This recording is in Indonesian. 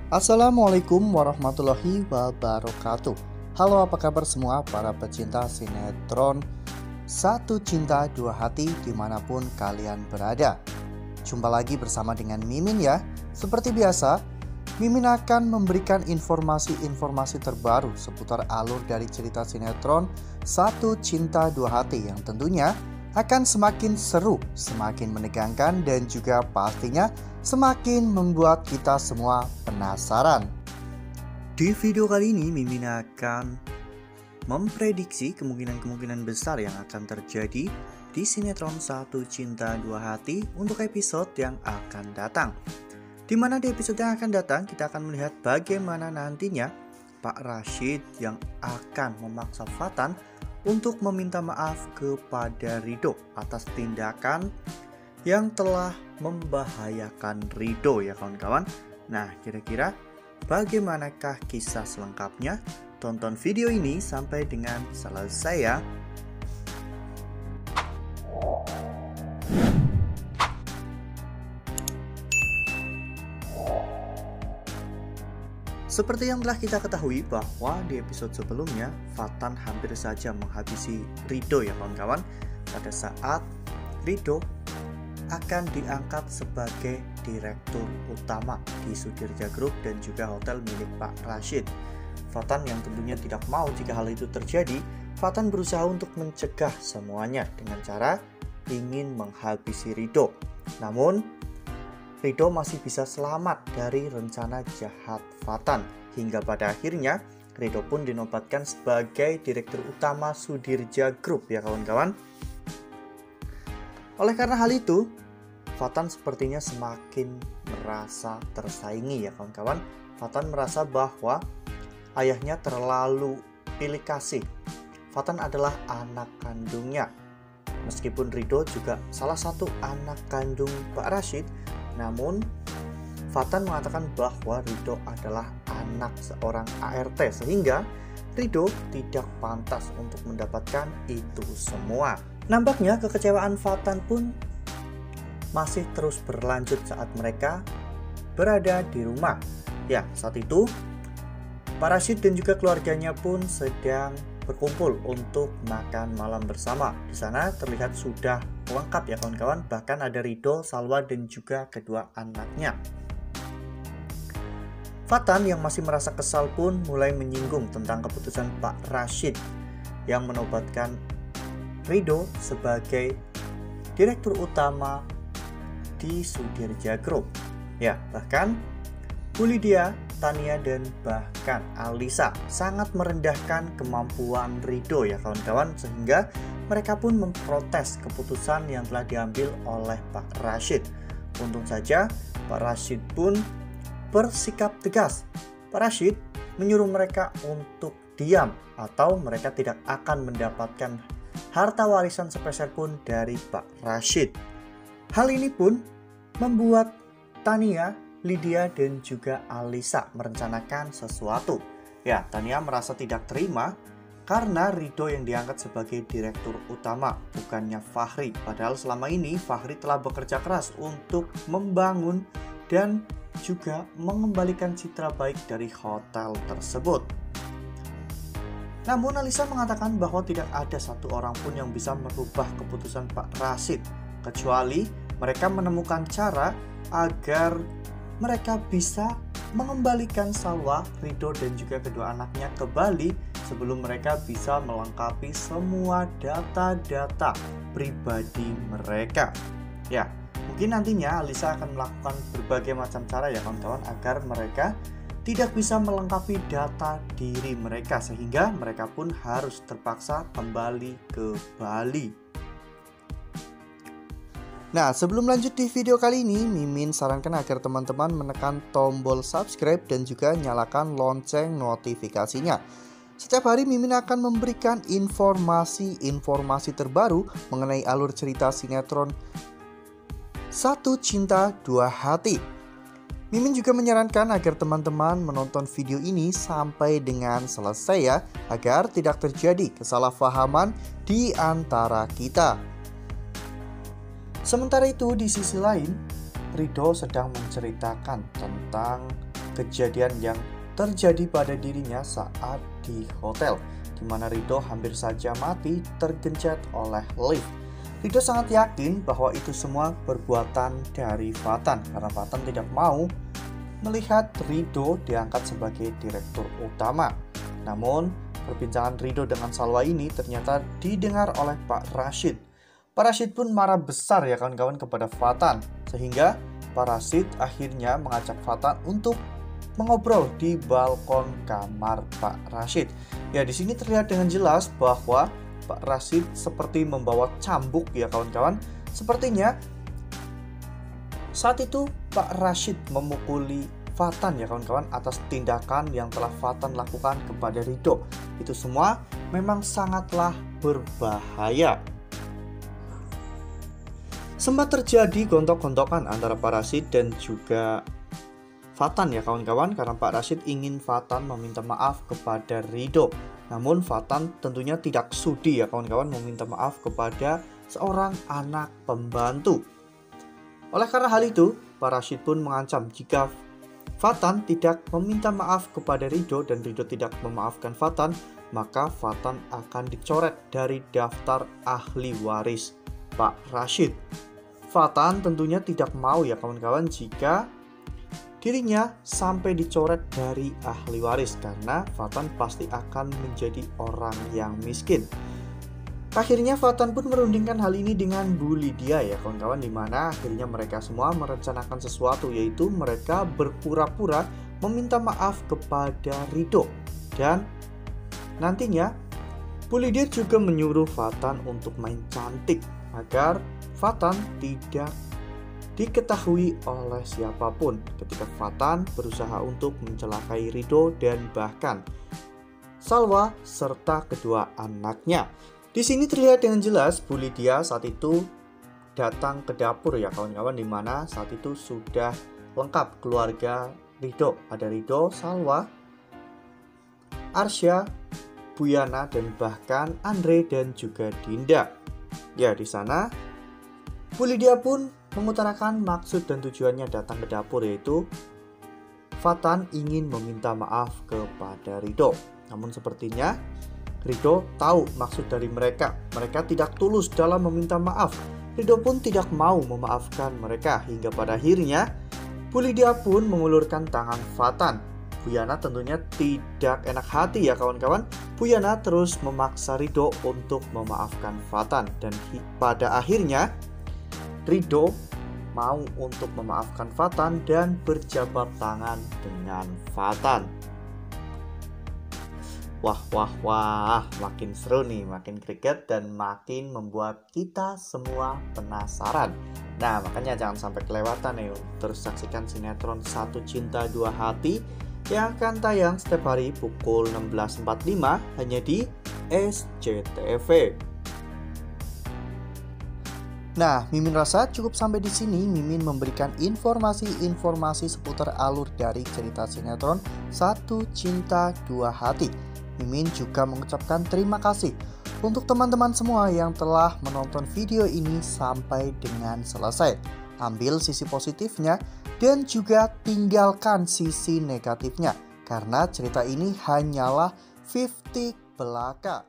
Assalamualaikum warahmatullahi wabarakatuh. Halo, apa kabar semua para pecinta sinetron Satu Cinta Dua Hati dimanapun kalian berada. Jumpa lagi bersama dengan Mimin ya. Seperti biasa, Mimin akan memberikan informasi-informasi terbaru seputar alur dari cerita sinetron Satu Cinta Dua Hati yang tentunya akan semakin seru, semakin menegangkan, dan juga pastinya semakin membuat kita semua penasaran. Di video kali ini Mimin akan memprediksi kemungkinan-kemungkinan besar yang akan terjadi di sinetron Satu Cinta Dua Hati untuk episode yang akan datang. Dimana di episode yang akan datang kita akan melihat bagaimana nantinya Pak Rashid yang akan memaksa Fatan untuk meminta maaf kepada Ridho atas tindakan yang telah membahayakan Ridho ya kawan-kawan. Nah, kira-kira bagaimanakah kisah selengkapnya? Tonton video ini sampai dengan selesai ya. Seperti yang telah kita ketahui bahwa di episode sebelumnya Fatan hampir saja menghabisi Ridho ya kawan-kawan, pada saat Ridho akan diangkat sebagai direktur utama di Sudirja Group dan juga hotel milik Pak Rashid. Fatan yang tentunya tidak mau jika hal itu terjadi, Fatan berusaha untuk mencegah semuanya dengan cara ingin menghabisi Ridho. Namun Ridho masih bisa selamat dari rencana jahat Fatan, hingga pada akhirnya Ridho pun dinobatkan sebagai direktur utama Sudirja Group ya kawan-kawan. Oleh karena hal itu, Fatan sepertinya semakin merasa tersaingi ya kawan-kawan. Fatan merasa bahwa ayahnya terlalu pilih kasih. Fatan adalah anak kandungnya. Meskipun Ridho juga salah satu anak kandung Pak Rashid, namun Fatan mengatakan bahwa Ridho adalah anak seorang ART, sehingga Ridho tidak pantas untuk mendapatkan itu semua. Nampaknya kekecewaan Fatan pun masih terus berlanjut saat mereka berada di rumah. Ya, saat itu Pak Rashid dan juga keluarganya pun sedang berkumpul untuk makan malam bersama. Di sana terlihat sudah lengkap ya kawan-kawan, bahkan ada Ridho, Salwa dan juga kedua anaknya. Fatan yang masih merasa kesal pun mulai menyinggung tentang keputusan Pak Rashid yang menobatkan Ridho sebagai direktur utama di Sudirja Group. Ya, bahkan Bu Lydia, Tania, dan bahkan Alisa sangat merendahkan kemampuan Ridho ya kawan-kawan, sehingga mereka pun memprotes keputusan yang telah diambil oleh Pak Rashid. Untung saja Pak Rashid pun bersikap tegas. Pak Rashid menyuruh mereka untuk diam atau mereka tidak akan mendapatkan harta warisan sepeser pun dari Pak Rashid. Hal ini pun membuat Tania, Lydia, dan juga Alisa merencanakan sesuatu. Ya, Tania merasa tidak terima karena Ridho yang diangkat sebagai direktur utama, bukannya Fahri. Padahal selama ini Fahri telah bekerja keras untuk membangun dan juga mengembalikan citra baik dari hotel tersebut. Namun Alisa mengatakan bahwa tidak ada satu orang pun yang bisa merubah keputusan Pak Rashid, kecuali mereka menemukan cara agar mereka bisa mengembalikan Salwa, Ridho, dan juga kedua anaknya ke Bali sebelum mereka bisa melengkapi semua data-data pribadi mereka. Ya, mungkin nantinya Alisa akan melakukan berbagai macam cara ya kawan-kawan agar mereka tidak bisa melengkapi data diri mereka, sehingga mereka pun harus terpaksa kembali ke Bali. Nah, sebelum lanjut di video kali ini, Mimin sarankan agar teman-teman menekan tombol subscribe dan juga nyalakan lonceng notifikasinya. Setiap hari Mimin akan memberikan informasi terbaru mengenai alur cerita sinetron Satu Cinta Dua Hati. Mimin juga menyarankan agar teman-teman menonton video ini sampai dengan selesai ya, agar tidak terjadi kesalahpahaman di antara kita. Sementara itu di sisi lain, Ridho sedang menceritakan tentang kejadian yang terjadi pada dirinya saat di hotel, di mana Ridho hampir saja mati tergencet oleh lift. Ridho sangat yakin bahwa itu semua perbuatan dari Fatan, karena Fatan tidak mau melihat Ridho diangkat sebagai direktur utama. Namun, perbincangan Ridho dengan Salwa ini ternyata didengar oleh Pak Rashid. Pak Rashid pun marah besar ya kawan-kawan kepada Fatan, sehingga Pak Rashid akhirnya mengajak Fatan untuk mengobrol di balkon kamar Pak Rashid. Ya, di sini terlihat dengan jelas bahwa Pak Rashid seperti membawa cambuk ya kawan-kawan. Sepertinya saat itu Pak Rashid memukuli Fatan ya kawan-kawan atas tindakan yang telah Fatan lakukan kepada Ridho. Itu semua memang sangatlah berbahaya. Sempat terjadi gontok-gontokan antara Pak Rashid dan juga Fatan ya kawan-kawan, karena Pak Rashid ingin Fatan meminta maaf kepada Ridho. Namun Fatan tentunya tidak sudi ya kawan-kawan meminta maaf kepada seorang anak pembantu. Oleh karena hal itu, Pak Rashid pun mengancam jika Fatan tidak meminta maaf kepada Ridho dan Ridho tidak memaafkan Fatan, maka Fatan akan dicoret dari daftar ahli waris Pak Rashid. Fatan tentunya tidak mau ya kawan-kawan jika dirinya sampai dicoret dari ahli waris, karena Fatan pasti akan menjadi orang yang miskin. Akhirnya Fatan pun merundingkan hal ini dengan Bu Lydia ya kawan-kawan, dimana akhirnya mereka semua merencanakan sesuatu, yaitu mereka berpura-pura meminta maaf kepada Ridho. Dan nantinya Bu Lydia juga menyuruh Fatan untuk main cantik agar Fatan tidak diketahui oleh siapapun ketika Fatan berusaha untuk mencelakai Ridho dan bahkan Salwa serta kedua anaknya. Di sini terlihat dengan jelas Bu Lydia saat itu datang ke dapur ya kawan-kawan, dimana saat itu sudah lengkap keluarga Ridho. Ada Ridho, Salwa, Arsya, Bu Yana, dan bahkan Andre dan juga Dinda. Ya, di sana Bu Lydia pun mengutarakan maksud dan tujuannya datang ke dapur, yaitu Fatan ingin meminta maaf kepada Ridho. Namun sepertinya Ridho tahu maksud dari mereka. Mereka tidak tulus dalam meminta maaf. Ridho pun tidak mau memaafkan mereka, hingga pada akhirnya Bu Lydia pun mengulurkan tangan Fatan. Bu Yana tentunya tidak enak hati ya kawan-kawan. Bu Yana terus memaksa Ridho untuk memaafkan Fatan, dan pada akhirnya Ridho mau untuk memaafkan Fatan dan berjabat tangan dengan Fatan. Wah, makin seru nih, makin greget dan makin membuat kita semua penasaran. Nah, makanya jangan sampai kelewatan nih, terus saksikan sinetron Satu Cinta Dua Hati yang akan tayang setiap hari pukul 16.45 hanya di SCTV. Nah, Mimin rasa cukup sampai di sini. Mimin memberikan informasi-informasi seputar alur dari cerita sinetron Satu Cinta Dua Hati. Mimin juga mengucapkan terima kasih untuk teman-teman semua yang telah menonton video ini sampai dengan selesai. Ambil sisi positifnya dan juga tinggalkan sisi negatifnya, karena cerita ini hanyalah 50 belaka.